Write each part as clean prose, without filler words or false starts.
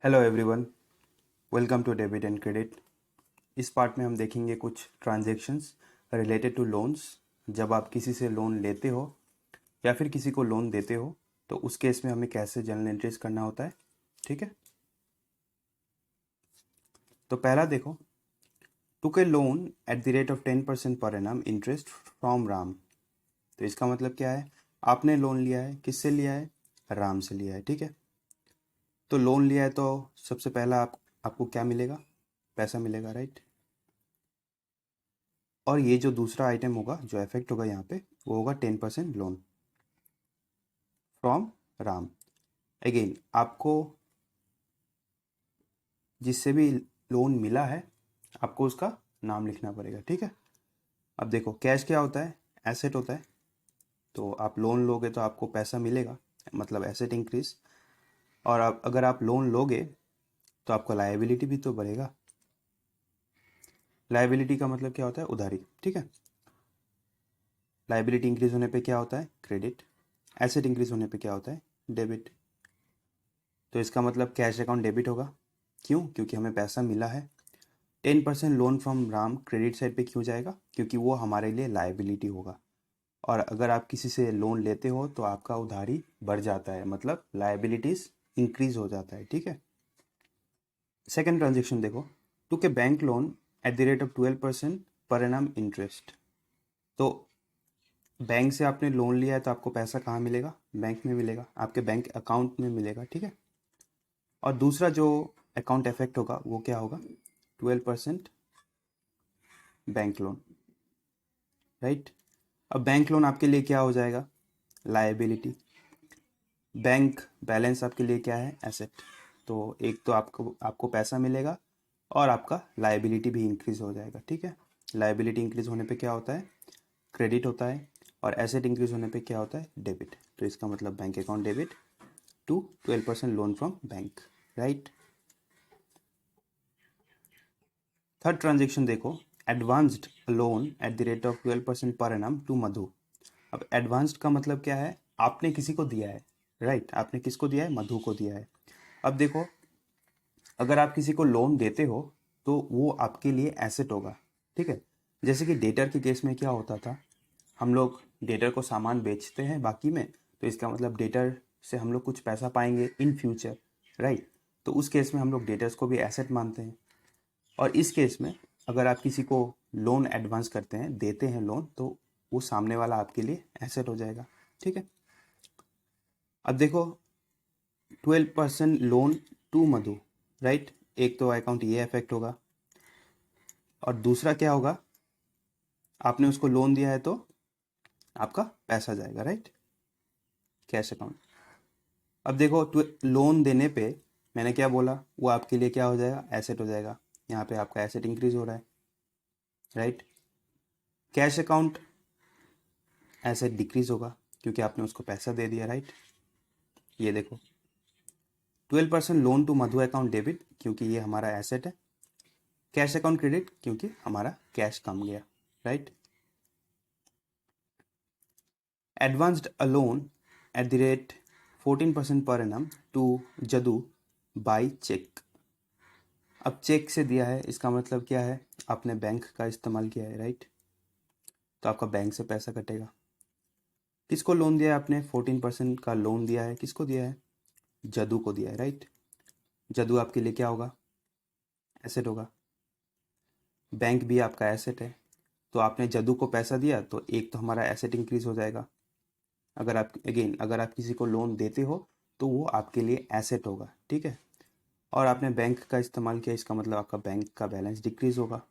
Hello everyone, welcome to debit and credit. इस part में हम देखेंगे कुछ ट्रांजैक्शंस रिलेटेड टू लोन्स। जब आप किसी से लोन लेते हो या फिर किसी को लोन देते हो तो उस केस में हमें कैसे जर्नल एंट्रीज करना होता है। ठीक है, तो पहला देखो, took a loan at the rate of 10% per annum interest from Ram. तो इसका मतलब क्या है? आपने लोन लिया है, किससे लिया है? राम से लिया है। ठीक है, तो लोन लिया है तो सबसे पहला आपको क्या मिलेगा? पैसा मिलेगा, राइट। और ये जो दूसरा आइटम होगा जो इफेक्ट होगा यहाँ पे, वो होगा 10% लोन फ्रॉम राम। अगेन आपको जिससे भी लोन मिला है आपको उसका नाम लिखना पड़ेगा। ठीक है, अब देखो कैश क्या होता है? एसेट होता है। तो आप लोन लोगे तो आपको पैसा मिलेगा, मतलब एसेट इंक्रीज। और अगर आप लोन लोगे तो आपका लायबिलिटी भी तो बढ़ेगा। लायबिलिटी का मतलब क्या होता है? उधारी। ठीक है, लायबिलिटी इंक्रीज होने पे क्या होता है? क्रेडिट। एसेट इंक्रीज होने पे क्या होता है? डेबिट। तो इसका मतलब कैश अकाउंट डेबिट होगा। क्यों? क्योंकि हमें पैसा मिला है। 10% loan from Ram credit side पे क्यों जाएगा? क्योंकि वो हमारे लिए लायबिलिटी होगा। और अगर आप किसी से लोन लेते हो तो आपका उधारी बढ़ जाता है, मतलब लायबिलिटीज इंक्रीज हो जाता है। ठीक है, सेकेंड ट्रांजेक्शन देखो, took a bank loan at the rate of 12% per annum interest. तो बैंक से आपने लोन लिया है तो आपको पैसा कहाँ मिलेगा? बैंक में मिलेगा, आपके बैंक अकाउंट में मिलेगा। ठीक है, और दूसरा जो अकाउंट इफेक्ट होगा वो क्या होगा? 12% बैंक लोन, राइट। अब बैंक लोन आपके लिए क्या हो जाएगा? लायबिलिटी। बैंक बैलेंस आपके लिए क्या है? एसेट। तो एक तो आपको आपको पैसा मिलेगा और आपका लायबिलिटी भी इंक्रीज हो जाएगा। ठीक है, लायबिलिटी इंक्रीज होने पे क्या होता है? क्रेडिट होता है। और एसेट इंक्रीज होने पे क्या होता है? डेबिट। तो इसका मतलब bank account debit to 12% loan from bank, right. Third transaction देखो, advanced loan at the rate of 12% per annum to मधु। अब एडवांस्ड का मतलब क्या है? आपने किसी को दिया है, राइट। आपने किसको दिया है? मधु को दिया है। अब देखो, अगर आप किसी को लोन देते हो तो वो आपके लिए एसेट होगा। ठीक है, जैसे कि डेटर के केस में क्या होता था, हम लोग डेटर को सामान बेचते हैं बाकी में, तो इसका मतलब डेटर से हम लोग कुछ पैसा पाएंगे इन फ्यूचर, राइट। तो उस केस में हम लोग डेटर्स को भी एसेट मानते हैं। और इस केस में अगर आप किसी को लोन एडवांस करते हैं, देते हैं लोन, तो वो सामने वाला आपके लिए एसेट हो जाएगा। ठीक है, अब देखो, 12% लोन टू मधु, राइट। एक तो अकाउंट ये इफेक्ट होगा और दूसरा क्या होगा? आपने उसको लोन दिया है तो आपका पैसा जाएगा, राइट, कैश अकाउंट। अब देखो, लोन देने पे मैंने क्या बोला? वो आपके लिए क्या हो जाएगा? एसेट हो जाएगा। यहाँ पे आपका एसेट इंक्रीज हो रहा है, right. Cash account asset decrease होगा क्योंकि आपने उसको पैसा दे दिया, राइट। ये देखो, 12% loan to Madhu account debit क्योंकि ये हमारा एसेट है। कैश अकाउंट क्रेडिट क्योंकि हमारा कैश कम गया, right. Advanced a loan at the rate 14% per annum to Jadu by cheque. अब चेक से दिया है, इसका मतलब क्या है? आपने बैंक का इस्तेमाल किया है, राइट। तो आपका बैंक से पैसा कटेगा। किसको लोन दिया है आपने? 14% का लोन दिया है। किसको दिया है? जदू को दिया है, राइट। जदू आपके लिए क्या होगा? एसेट होगा। बैंक भी आपका एसेट है। तो आपने जदू को पैसा दिया तो एक तो हमारा एसेट इंक्रीज हो जाएगा। अगर आप किसी को लोन देते हो तो वो आपके लिए एसेट होगा। ठीक है, और आपने बैंक का इस्तेमाल किया, इसका मतलब आपका बैंक का बैलेंस डिक्रीज होगा।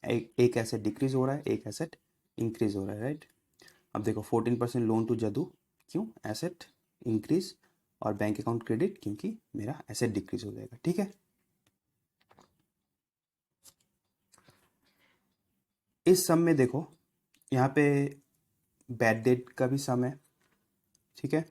एक एसेट डिक्रीज हो रहा है, एक एसेट इंक्रीज हो रहा है, राइट। अब देखो, 14% लोन टू जदू, क्यों? Asset increase. और बैंक अकाउंट क्रेडिट क्योंकि मेरा एसेट डिक्रीज हो जाएगा। ठीक है, इस सम में देखो, यहाँ पे बैड डेट का भी सम है। ठीक है,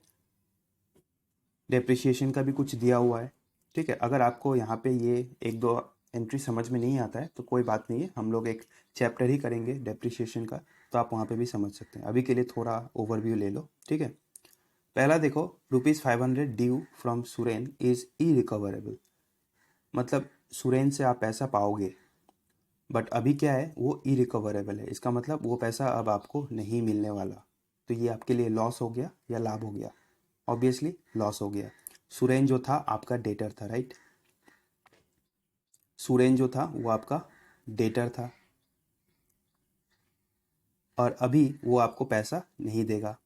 डेप्रिसिएशन का भी कुछ दिया हुआ है। ठीक है, अगर आपको यहाँ पे ये एक दो एंट्री समझ में नहीं आता है तो कोई बात नहीं है, हम लोग एक चैप्टर ही करेंगे डेप्रिसिएशन का, तो आप वहाँ पे भी समझ सकते हैं। अभी के लिए थोड़ा ओवरव्यू ले लो। ठीक है, पहला देखो, ₹500 due from Suren is irrecoverable, मतलब सुरेन से आप पैसा पाओगे, बट अभी क्या है, वो इरिकवरेबल है। इसका मतलब वो पैसा अब आपको नहीं मिलने वाला। तो ये आपके लिए लॉस हो गया या लाभ हो गया? ऑब्वियसली लॉस हो गया। सुरेन जो था आपका डेटर था, राइट? सुरेन जो था वो आपका डेटर था, और अभी वो आपको पैसा नहीं देगा।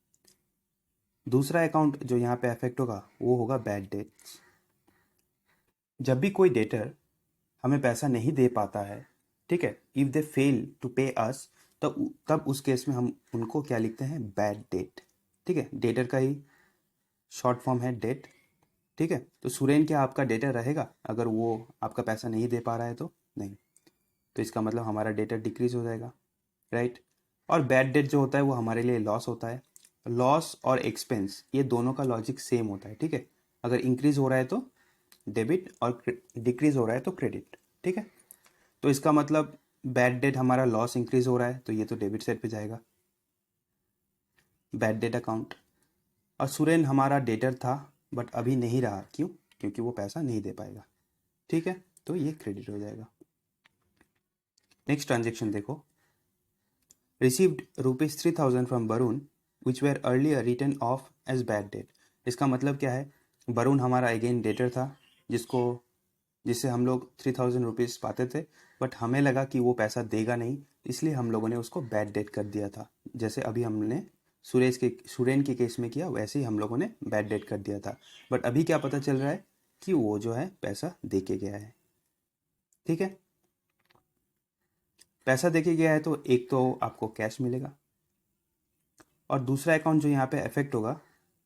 दूसरा अकाउंट जो यहाँ पे अफेक्ट होगा वो होगा बैड डेट्स। जब भी कोई डेटर हमें पैसा नहीं दे पाता है, ठीक है, इफ़ दे फेल टू पे अस, तब उस केस में हम उनको क्या लिखते हैं? Bad debt. ठीक है, डेटर का ही शॉर्ट फॉर्म है डेट। ठीक है, तो सुरेन क्या आपका डेटर रहेगा अगर वो आपका पैसा नहीं दे पा रहा है? तो नहीं। तो इसका मतलब हमारा डेटर डिक्रीज हो जाएगा, राइट? और बैड डेट जो होता है वो हमारे लिए लॉस होता है। लॉस और एक्सपेंस ये दोनों का लॉजिक सेम होता है, ठीक है? अगर इंक्रीज हो रहा है तो डेबिट और डिक्रीज हो रहा है तो क्रेडिट, ठीक है? तो इसका मतलब बैड डेट हमारा लॉस इंक्रीज हो रहा है तो ये तो डेबिट साइड पे जाएगा, बैड डेट अकाउंट। और सुरेन हमारा डेटर था बट अभी नहीं रहा, क्यों? क्योंकि वो पैसा नहीं दे पाएगा, ठीक है? तो ये क्रेडिट हो जाएगा। नेक्स्ट ट्रांजेक्शन देखो, received ₹3,000 from Varun which were earlier return off as bad debt. इसका मतलब क्या है? वरुण हमारा अगेन डेटर था, जिससे हम लोग ₹3,000 पाते थे, बट हमें लगा कि वो पैसा देगा नहीं, इसलिए हम लोगों ने उसको बैड डेट कर दिया था। जैसे अभी हमने सुरेन के केस में किया, वैसे ही हम लोगों ने बैड डेट कर दिया था। बट अभी क्या पता चल रहा है कि वो जो है पैसा दे के गया है, ठीक है? पैसा दे के गया है तो एक तो आपको कैश मिलेगा, और दूसरा अकाउंट जो यहाँ पे अफेक्ट होगा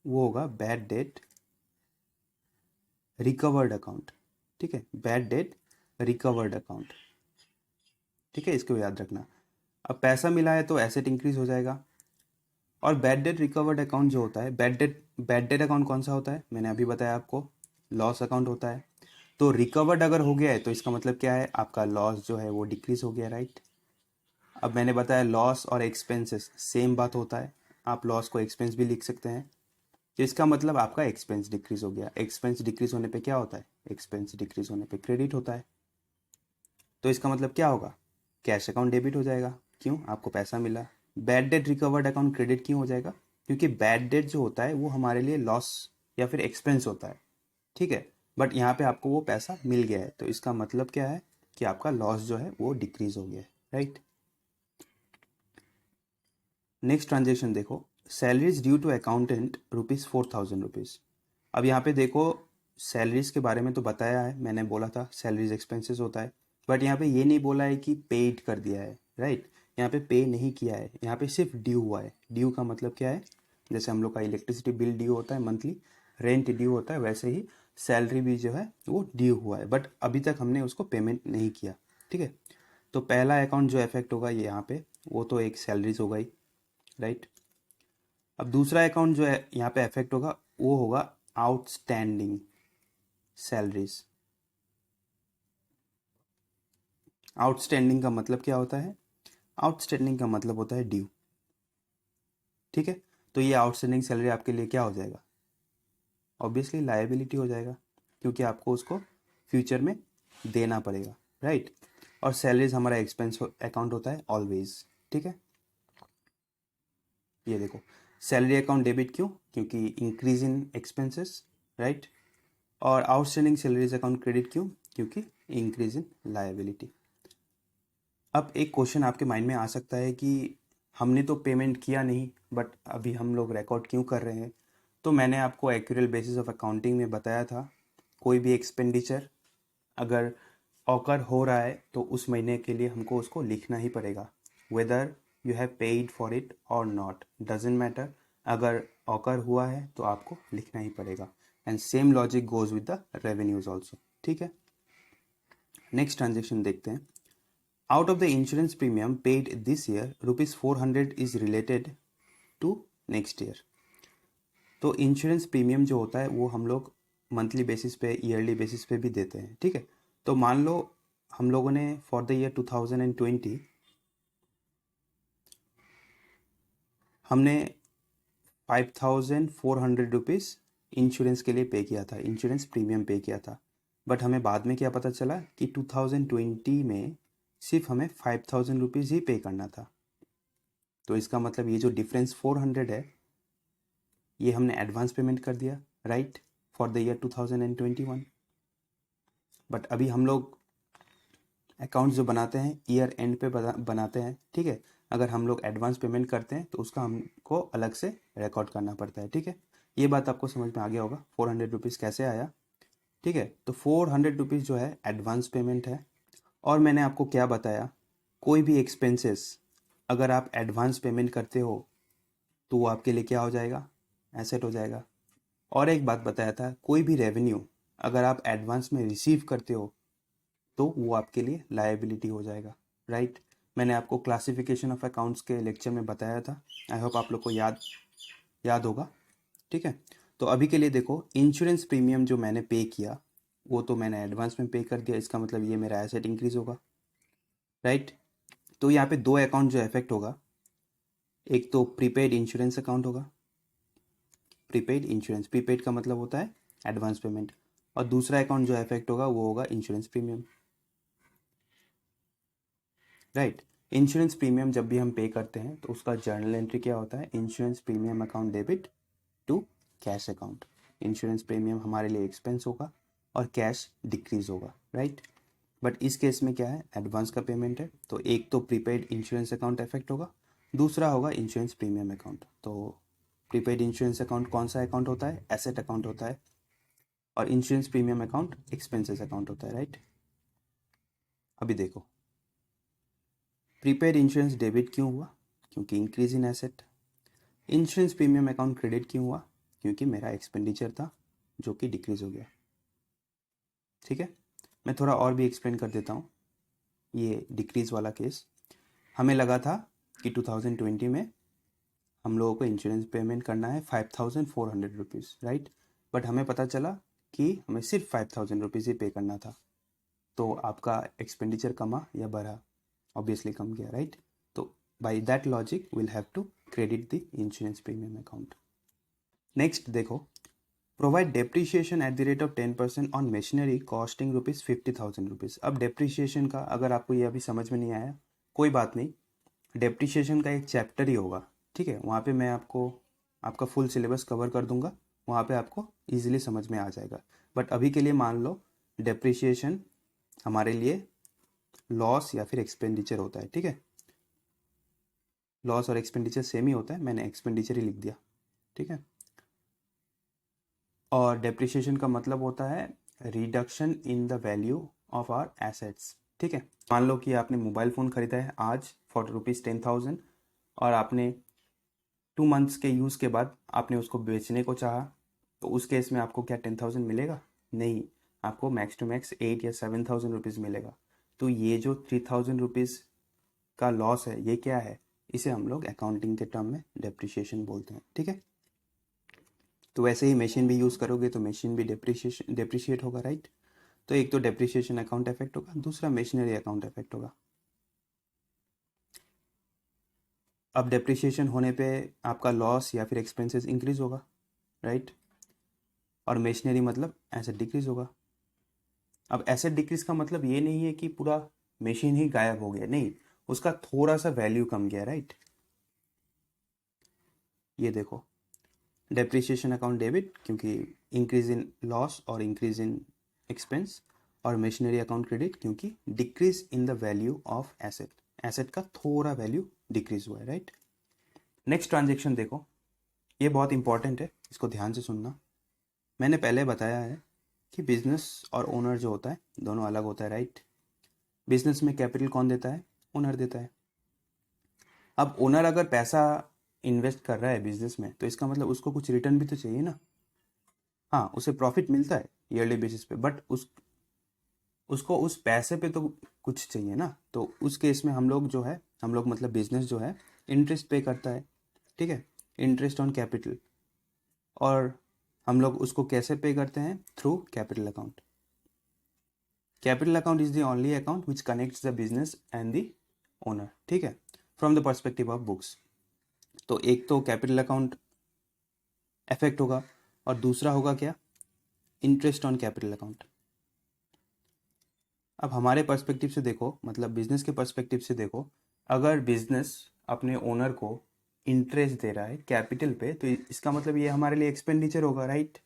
वो होगा बैड डेट रिकवर्ड अकाउंट, ठीक है? बैड डेट रिकवर्ड अकाउंट, ठीक है? इसको याद रखना। अब पैसा मिला है तो एसेट इंक्रीज हो जाएगा। और बैड डेट रिकवर्ड अकाउंट जो होता है, बैड डेट अकाउंट कौन सा होता है? मैंने अभी बताया आपको, लॉस अकाउंट होता है। तो रिकवर्ड अगर हो गया है तो इसका मतलब क्या है? आपका लॉस जो है वो डिक्रीज हो गया, राइट? अब मैंने बताया लॉस और एक्सपेंसेस सेम बात होता है, आप लॉस को एक्सपेंस भी लिख सकते हैं। तो इसका मतलब आपका एक्सपेंस डिक्रीज हो गया। एक्सपेंस डिक्रीज होने पे क्या होता है? एक्सपेंस डिक्रीज होने पे क्रेडिट होता है। तो इसका मतलब क्या होगा? कैश अकाउंट डेबिट हो जाएगा, क्यों? आपको पैसा मिला। Bad debt recovered account credit क्यों हो जाएगा? क्योंकि बैड डेट जो होता है वो हमारे लिए लॉस या फिर एक्सपेंस होता है, ठीक है? बट यहाँ पे आपको वो पैसा मिल गया है, तो इसका मतलब क्या है कि आपका लॉस जो है वो डिक्रीज हो गया है, राइट? नेक्स्ट ट्रांजेक्शन देखो, सैलरीज ड्यू टू अकाउंटेंट ₹4,000। अब यहाँ पे देखो, सैलरीज के बारे में तो बताया है, मैंने बोला था सैलरीज एक्सपेंसेस होता है, बट यहाँ पे ये नहीं बोला है कि पेड कर दिया है, राइट? यहाँ पे पे नहीं किया है, यहाँ पे सिर्फ ड्यू हुआ है। ड्यू का मतलब क्या है? जैसे हम लोग का इलेक्ट्रिसिटी बिल ड्यू होता है मंथली, रेंट ड्यू होता है, वैसे ही सैलरी भी जो है वो ड्यू हुआ है, बट अभी तक हमने उसको पेमेंट नहीं किया, ठीक है? तो पहला अकाउंट जो इफेक्ट होगा ये यहाँ पे, वो तो एक सैलरीज हो गई, राइट? अब दूसरा अकाउंट जो है यहाँ पे अफेक्ट होगा वो होगा आउटस्टैंडिंग सैलरीज। आउटस्टैंडिंग का मतलब क्या होता है? आउटस्टैंडिंग का मतलब होता है ड्यू, ठीक है? तो ये आउटस्टैंडिंग सैलरी आपके लिए क्या हो जाएगा? ऑब्वियसली लायबिलिटी हो जाएगा, क्योंकि आपको उसको फ्यूचर में देना पड़ेगा, राइट? और सैलरीज हमारा एक्सपेंस अकाउंट होता है ऑलवेज, ठीक है? ये देखो, सैलरी अकाउंट डेबिट क्यों? क्योंकि इंक्रीज इन एक्सपेंसेस, राइट? और आउटस्टैंडिंग सैलरीज अकाउंट क्रेडिट क्यों? क्योंकि इंक्रीज इन लायबिलिटी। अब एक क्वेश्चन आपके माइंड में आ सकता है कि हमने तो पेमेंट किया नहीं, बट अभी हम लोग रिकॉर्ड क्यों कर रहे हैं? तो मैंने आपको एक्यूरेट बेसिस ऑफ अकाउंटिंग में बताया था, कोई भी एक्सपेंडिचर अगर ऑकर हो रहा है तो उस महीने के लिए हमको उसको लिखना ही पड़ेगा, whether you have paid for it और नॉट, डजेंट मैटर। अगर ऑकर हुआ है तो आपको लिखना ही पड़ेगा, and same logic goes with the revenues also, ठीक है? नेक्स्ट ट्रांजेक्शन देखते हैं। Out of the insurance premium paid this year, ₹400 is related to next year. तो इंश्योरेंस प्रीमियम जो होता है वो हम लोग मंथली बेसिस पे, ईयरली बेसिस पे भी देते हैं, ठीक है? तो मान लो हम लोगों ने फॉर द ईयर 2020 हमने ₹5,400 इंश्योरेंस के लिए पे किया था, इंश्योरेंस प्रीमियम पे किया था। बट हमें बाद में क्या पता चला कि 2020 में सिर्फ हमें ₹5,000 ही पे करना था। तो इसका मतलब ये जो डिफरेंस 400 है, ये हमने एडवांस पेमेंट कर दिया, right, for the year 2021। But अभी हम लोग अकाउंट्स जो बनाते हैं ईयर एंड पे बनाते हैं, ठीक है। अगर हम लोग एडवांस पेमेंट करते हैं तो उसका हमको अलग से रिकॉर्ड करना पड़ता है, ठीक है। ये बात आपको समझ में आ गया होगा, ₹400 कैसे आया, ठीक है। तो ₹400 जो है एडवांस पेमेंट है। और मैंने आपको क्या बताया, कोई भी एक्सपेंसेस अगर आप एडवांस पेमेंट करते हो तो वो आपके लिए क्या हो जाएगा, एसेट हो जाएगा। और एक बात बताया था, कोई भी रेवेन्यू अगर आप एडवांस में रिसीव करते हो तो वो आपके लिए लायबिलिटी हो जाएगा, राइट। मैंने आपको क्लासिफिकेशन ऑफ अकाउंट्स के लेक्चर में बताया था, आई होप आप लोग को याद होगा, ठीक है। तो अभी के लिए देखो, इंश्योरेंस प्रीमियम जो मैंने पे किया वो तो मैंने एडवांस में पे कर दिया, इसका मतलब ये मेरा एसेट इंक्रीज होगा, राइट। तो यहाँ पे दो अकाउंट जो इफेक्ट होगा, एक तो प्रीपेड इंश्योरेंस अकाउंट होगा, प्रीपेड इंश्योरेंस, प्रीपेड का मतलब होता है एडवांस पेमेंट, और दूसरा अकाउंट जो इफेक्ट होगा वो होगा insurance premium, right. Insurance premium जब भी हम पे करते हैं तो उसका जर्नल एंट्री क्या होता है, insurance premium account debit to cash account. Insurance premium हमारे लिए एक्सपेंस होगा और कैश डिक्रीज होगा, राइट। बट इस केस में क्या है, एडवांस का पेमेंट है, तो एक तो प्रीपेड इंश्योरेंस अकाउंट इफेक्ट होगा, दूसरा होगा इंश्योरेंस प्रीमियम अकाउंट। तो प्रीपेड इंश्योरेंस अकाउंट कौन सा अकाउंट होता है, एसेट अकाउंट होता है, और insurance premium account expenses account होता है, राइट। अभी देखो, प्रीपेड इंश्योरेंस डेबिट क्यों हुआ, क्योंकि increase in asset. Insurance premium account credit क्यों हुआ, क्योंकि मेरा एक्सपेंडिचर था जो कि डिक्रीज हो गया, ठीक है। मैं थोड़ा और भी एक्सप्लेन कर देता हूँ ये डिक्रीज वाला केस। हमें लगा था कि 2020 में हम लोगों को इंश्योरेंस पेमेंट करना है ₹5,400, राइट। बट हमें पता चला कि हमें सिर्फ ₹5,000 ही पे करना था, तो आपका एक्सपेंडिचर कमा या बढ़ा, ऑब्वियसली कम गया, राइट। तो by that logic will have to credit the insurance premium account. Next देखो, provide depreciation at the rate of 10% on machinery costing ₹50,000। अब डेप्रिशिएशन का अगर आपको ये अभी समझ में नहीं आया, कोई बात नहीं, डेप्रिशिएशन का एक चैप्टर ही होगा, ठीक है। वहाँ पे मैं आपको आपका फुल सिलेबस कवर कर दूंगा, वहाँ पे आपको इजीली समझ में आ जाएगा। बट अभी के लिए मान लो डेप्रिशिएशन हमारे लिए लॉस या फिर एक्सपेंडिचर होता है, ठीक है। लॉस और एक्सपेंडिचर सेम ही होता है, मैंने एक्सपेंडिचर ही लिख दिया, ठीक है। और डेप्रिशिएशन का मतलब होता है reduction in the value of our assets, ठीक है। मान लो कि आपने मोबाइल फ़ोन खरीदा है आज फॉर ₹10,000, और आपने 2 मंथ्स के यूज़ के बाद आपने उसको बेचने को चाहा, तो उस केस में आपको क्या 10,000 मिलेगा, नहीं, आपको मैक्स टू मैक्स 8 या 7,000 मिलेगा। तो ये जो ₹3,000 का लॉस है, ये क्या है, इसे हम लोग अकाउंटिंग के टर्म में डेप्रिशिएशन बोलते हैं, ठीक है। तो वैसे ही मशीन भी यूज़ करोगे तो मशीन भी डेप्रिशिएट होगा, राइट। तो एक तो डेप्रिशिएशन अकाउंट इफेक्ट होगा, दूसरा मशीनरी अकाउंट इफेक्ट होगा। अब डेप्रिशिएशन होने पे आपका लॉस या फिर एक्सपेंसेस इंक्रीज होगा, राइट। और मशीनरी मतलब एसेट डिक्रीज होगा। अब एसेट डिक्रीज का मतलब ये नहीं है कि पूरा मशीन ही गायब हो गया, नहीं, उसका थोड़ा सा वैल्यू कम गया, राइट। ये देखो, डेप्रिशिएशन अकाउंट डेबिट क्योंकि इंक्रीज इन लॉस और इंक्रीज इन एक्सपेंस, और मशीनरी अकाउंट क्रेडिट क्योंकि decrease in the value of asset, asset का थोड़ा वैल्यू डिक्रीज हुआ है, राइट। नेक्स्ट ट्रांजेक्शन देखो, ये बहुत इंपॉर्टेंट है, इसको ध्यान से सुनना। मैंने पहले बताया है कि बिजनेस और ओनर जो होता है दोनों अलग होता है, राइट। बिजनेस में कैपिटल कौन देता है, ओनर देता है। अब ओनर अगर पैसा इन्वेस्ट कर रहा है बिजनेस में तो इसका मतलब उसको कुछ रिटर्न भी तो चाहिए ना। हाँ, उसे प्रॉफिट मिलता है ईयरली बेसिस पे, बट उसको उस पैसे पे तो कुछ चाहिए ना। तो उस केस में हम लोग जो है, हम लोग मतलब बिजनेस जो है इंटरेस्ट पे करता है, ठीक है, इंटरेस्ट ऑन कैपिटल। और हम लोग उसको कैसे पे करते हैं, through capital account. Capital account is the only account which connects the business and the owner, ठीक है, from the perspective of books. तो एक तो कैपिटल अकाउंट इफेक्ट होगा। और दूसरा होगा क्या, इंटरेस्ट ऑन कैपिटल अकाउंट। अब हमारे पर्सपेक्टिव से देखो, मतलब बिजनेस के पर्सपेक्टिव से देखो, अगर बिजनेस अपने ओनर को इंटरेस्ट दे रहा है कैपिटल पे, तो इसका मतलब ये हमारे लिए एक्सपेंडिचर होगा, राइट।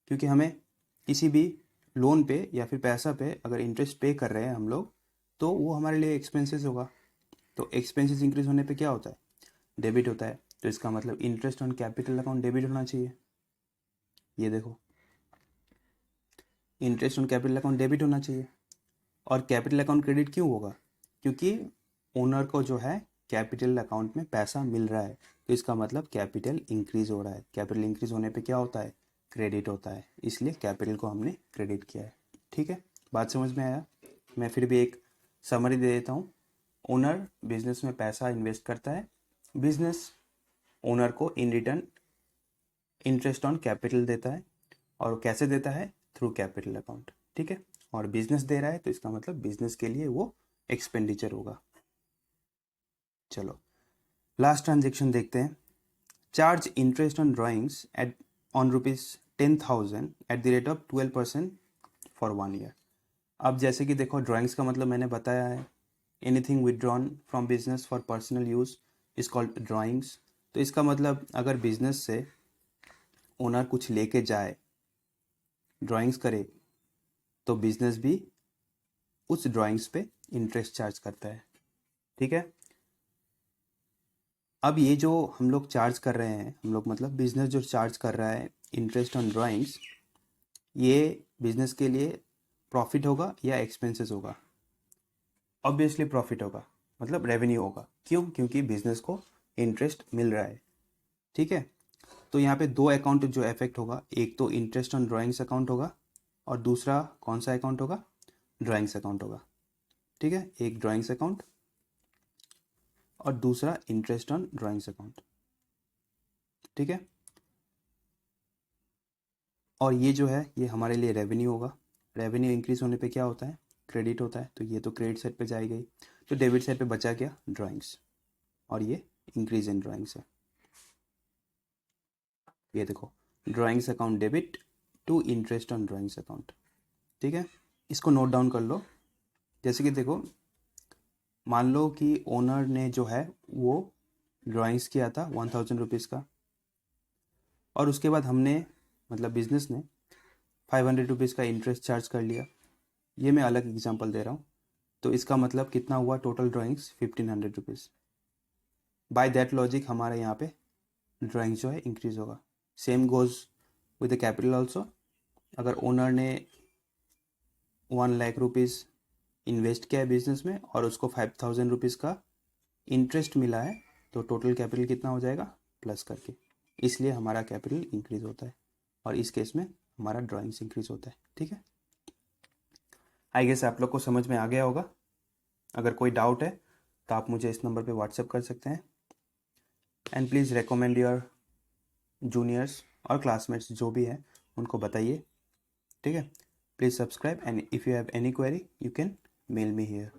क्योंकि हमें किसी भी लोन पे या फिर पैसा पे अगर इंटरेस्ट पे कर रहे हैं हम लोग, तो वो हमारे लिए एक्सपेंसेस होगा। तो एक्सपेंसेस इंक्रीज होने पे क्या होता है, डेबिट होता है। तो इसका मतलब interest on capital account debit होना चाहिए। ये देखो, interest on capital account debit होना चाहिए। और कैपिटल अकाउंट क्रेडिट क्यों होगा, क्योंकि ओनर को जो है कैपिटल अकाउंट में पैसा मिल रहा है, तो इसका मतलब कैपिटल इंक्रीज हो रहा है। कैपिटल इंक्रीज होने पे क्या होता है, क्रेडिट होता है, इसलिए कैपिटल को हमने क्रेडिट किया है। ठीक है, बात समझ में आया। मैं फिर भी एक समरी दे देता हूँ। ओनर बिजनेस में पैसा इन्वेस्ट करता है, बिजनेस ओनर को in return interest on capital देता है। और कैसे देता है, थ्रू कैपिटल अकाउंट। ठीक है, और बिजनेस दे रहा है तो इसका मतलब बिजनेस के लिए वो एक्सपेंडिचर होगा। चलो लास्ट ट्रांजेक्शन देखते हैं। Charge interest on drawings at on ₹10,000 at the rate of 12% for 1 year. अब जैसे कि देखो, ड्राइंग्स का मतलब मैंने बताया है, anything withdrawn from business for personal use is called drawings. तो इसका मतलब अगर बिजनेस से ओनर कुछ लेके जाए, ड्राइंग्स करे, तो बिजनेस भी उस ड्राइंग्स पे इंटरेस्ट चार्ज करता है। ठीक है, अब ये जो हम लोग चार्ज कर रहे हैं, हम लोग मतलब बिजनेस जो चार्ज कर रहा है इंटरेस्ट ऑन ड्राइंग्स, ये बिजनेस के लिए प्रॉफिट होगा या एक्सपेंसेस होगा। ऑब्वियसली प्रॉफिट होगा, मतलब रेवेन्यू होगा। क्यों, क्योंकि बिजनेस को इंटरेस्ट मिल रहा है। ठीक है, तो यहाँ पे दो अकाउंट जो इफेक्ट होगा, एक तो इंटरेस्ट ऑन ड्राइंग्स अकाउंट होगा, और दूसरा कौन सा अकाउंट होगा, ड्राइंग्स अकाउंट होगा। ठीक है, एक ड्राइंग्स अकाउंट और दूसरा इंटरेस्ट ऑन ड्राइंग्स अकाउंट। ठीक है, और ये जो है ये हमारे लिए रेवेन्यू होगा। रेवेन्यू इंक्रीज होने पे क्या होता है, क्रेडिट होता है। तो ये तो क्रेडिट साइड पे जाएगा ही, तो डेबिट साइड पे बचा क्या, ड्राइंग्स, और ये इंक्रीज इन ड्राइंग्स है। ये देखो, drawings account debit to interest on drawings account. ठीक है, इसको नोट डाउन कर लो। जैसे कि देखो, मान लो कि ओनर ने जो है वो ड्राइंग्स किया था 1,000 रुपीज़ का, और उसके बाद हमने मतलब बिजनेस ने 500 रुपीज़ का इंटरेस्ट चार्ज कर लिया। ये मैं अलग एग्जांपल दे रहा हूँ। तो इसका मतलब कितना हुआ, total drawings 1,500 rupees. Bye that logic हमारे यहाँ पे ड्राइंग्स जो है इंक्रीज होगा। Same goes with the capital also. अगर ओनर ने 1,00,000 रुपीज़ इन्वेस्ट किया है बिजनेस में और उसको 5,000 रुपीज़ का इंटरेस्ट मिला है, तो टोटल कैपिटल कितना हो जाएगा, प्लस करके। इसलिए हमारा कैपिटल इंक्रीज होता है, और इस केस में हमारा ड्राइंग्स इंक्रीज होता है। ठीक है, आई गेस आप लोग को समझ में आ गया होगा। अगर कोई डाउट है तो आप मुझे इस नंबर पे व्हाट्सएप कर सकते हैं। And please recommend your juniors और क्लासमेट्स जो भी हैं उनको बताइए। ठीक है, please subscribe, and if you have any query you can mail me here.